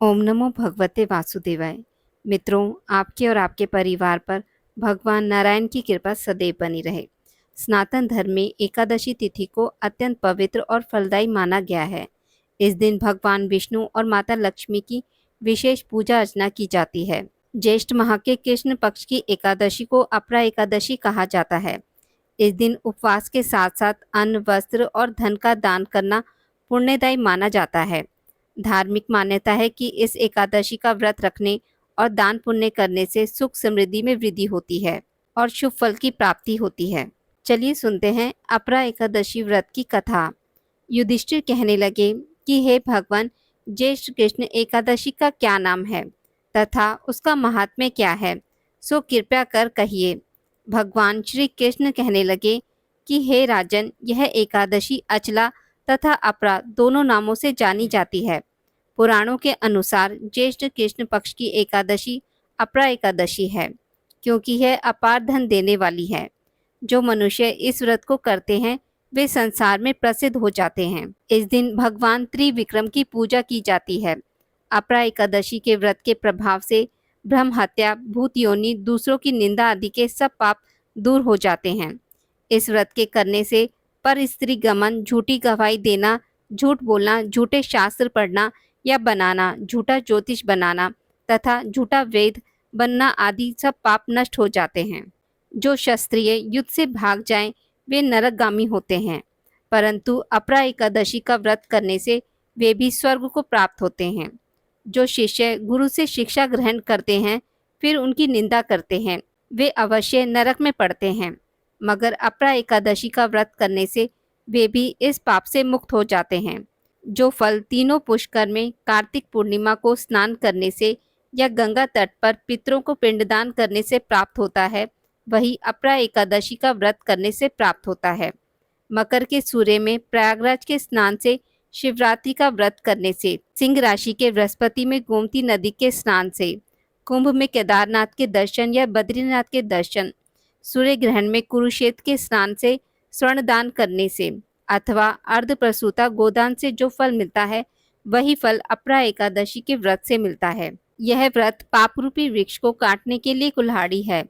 ओम नमो भगवते वासुदेवाय। मित्रों, आपके और आपके परिवार पर भगवान नारायण की कृपा सदैव बनी रहे। सनातन धर्म में एकादशी तिथि को अत्यंत पवित्र और फलदायी माना गया है। इस दिन भगवान विष्णु और माता लक्ष्मी की विशेष पूजा अर्चना की जाती है। ज्येष्ठ माह के कृष्ण पक्ष की एकादशी को अपरा एकादशी कहा जाता है। इस दिन उपवास के साथ साथ अन्न, वस्त्र और धन का दान करना पुण्यदायी माना जाता है। धार्मिक मान्यता है कि इस एकादशी का व्रत रखने और दान पुण्य करने से सुख समृद्धि में वृद्धि होती है और शुभ फल की प्राप्ति होती है। चलिए सुनते हैं अपरा एकादशी व्रत की कथा। युधिष्ठिर कहने लगे कि हे भगवान, ज्येष्ठ कृष्ण एकादशी का क्या नाम है तथा उसका महात्म्य क्या है, सो कृपया कर कहिए। भगवान श्री कृष्ण कहने लगे कि हे राजन, यह एकादशी अचला तथा अपरा दोनों नामों से जानी जाती है। पुराणों के अनुसार ज्येष्ठ कृष्ण पक्ष की एकादशी अपरा एकादशी है, क्योंकि यह अपार धन देने वाली है। जो मनुष्य इस व्रत को करते हैं वे संसार में प्रसिद्ध हो जाते हैं। इस दिन भगवान त्रिविक्रम की पूजा की जाती है। अपरा एकादशी के व्रत के प्रभाव से ब्रह्म हत्या, भूत योनि, दूसरों की निंदा आदि के सब पाप दूर हो जाते हैं। इस व्रत के करने से पर स्त्री गमन, झूठी गवाही देना, झूठ बोलना, झूठे शास्त्र पढ़ना या बनाना, झूठा ज्योतिष बनाना तथा झूठा वेद बनना आदि सब पाप नष्ट हो जाते हैं। जो क्षत्रिय युद्ध से भाग जाएं वे नरकगामी होते हैं, परंतु अपरा एकादशी का व्रत करने से वे भी स्वर्ग को प्राप्त होते हैं। जो शिष्य गुरु से शिक्षा ग्रहण करते हैं फिर उनकी निंदा करते हैं वे अवश्य नरक में पड़ते हैं, मगर अपरा एकादशी का व्रत करने से वे भी इस पाप से मुक्त हो जाते हैं। जो फल तीनों पुष्कर में कार्तिक पूर्णिमा को स्नान करने से या गंगा तट पर पितरों को पिंडदान करने से प्राप्त होता है, वही अपरा एकादशी का व्रत करने से प्राप्त होता है। मकर के सूर्य में प्रयागराज के स्नान से, शिवरात्रि का व्रत करने से, सिंह राशि के बृहस्पति में गोमती नदी के स्नान से, कुंभ में केदारनाथ के दर्शन या बद्रीनाथ के दर्शन, सूर्य ग्रहण में कुरुक्षेत्र के स्नान से, स्वर्ण दान करने से अथवा अर्ध प्रसूता गोदान से जो फल मिलता है वही फल अपरा एकादशी के व्रत से मिलता है। यह व्रत पाप रूपी वृक्ष को काटने के लिए कुल्हाड़ी है,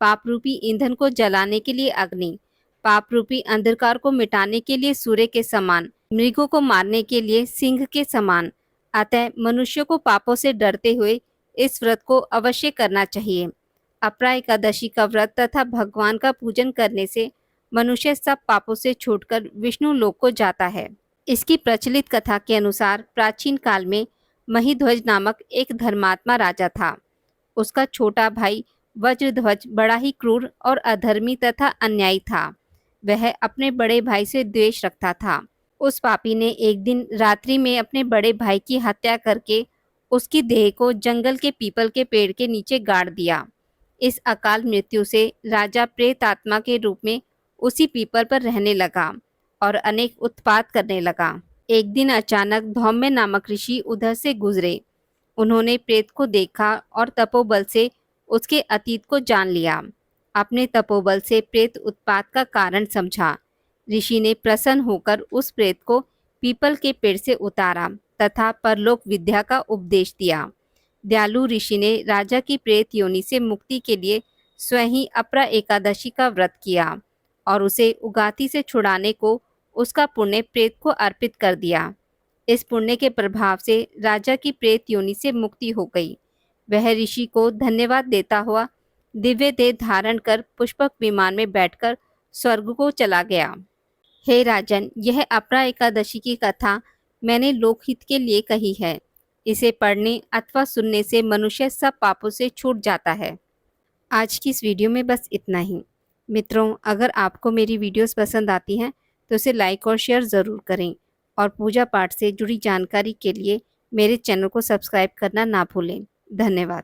पाप रूपी ईंधन को जलाने के लिए अग्नि, पाप रूपी अंधकार को मिटाने के लिए सूर्य के समान, मृगों को मारने के लिए सिंह के समान। अतः मनुष्य को पापों से डरते हुए इस व्रत को अवश्य करना चाहिए। अपरा एकादशी का व्रत तथा भगवान का पूजन करने से मनुष्य सब पापों से छूटकर विष्णु लोक को जाता है। इसकी प्रचलित कथा के अनुसार प्राचीन काल में महिध्वज नामक एक धर्मात्मा राजा था। उसका छोटा भाई वज्रध्वज बड़ा ही क्रूर और अधर्मी तथा अन्यायी था। वह अपने बड़े भाई से द्वेष रखता था। उस पापी ने एक दिन रात्रि में अपने बड़े भाई की हत्या करके उसकी देह को जंगल के पीपल के पेड़ के नीचे गाड़ दिया। इस अकाल मृत्यु से राजा प्रेत आत्मा के रूप में उसी पीपल पर रहने लगा और अनेक उत्पात करने लगा। एक दिन अचानक धौम्य नामक ऋषि उधर से गुजरे। उन्होंने प्रेत को देखा और तपोबल से उसके अतीत को जान लिया। अपने तपोबल से प्रेत उत्पात का कारण समझा। ऋषि ने प्रसन्न होकर उस प्रेत को पीपल के पेड़ से उतारा तथा परलोक विद्या का उपदेश दिया। दयालु ऋषि ने राजा की प्रेत योनि से मुक्ति के लिए स्वयं ही अपरा एकादशी का व्रत किया और उसे उगाती से छुड़ाने को उसका पुण्य प्रेत को अर्पित कर दिया। इस पुण्य के प्रभाव से राजा की प्रेत योनि से मुक्ति हो गई। वह ऋषि को धन्यवाद देता हुआ दिव्य देह धारण कर पुष्पक विमान में बैठकर स्वर्ग को चला गया। हे राजन, यह अपरा एकादशी की कथा मैंने लोकहित के लिए कही है। इसे पढ़ने अथवा सुनने से मनुष्य सब पापों से छूट जाता है। आज की इस वीडियो में बस इतना ही। मित्रों, अगर आपको मेरी वीडियोस पसंद आती हैं तो इसे लाइक और शेयर ज़रूर करें और पूजा पाठ से जुड़ी जानकारी के लिए मेरे चैनल को सब्सक्राइब करना ना भूलें। धन्यवाद।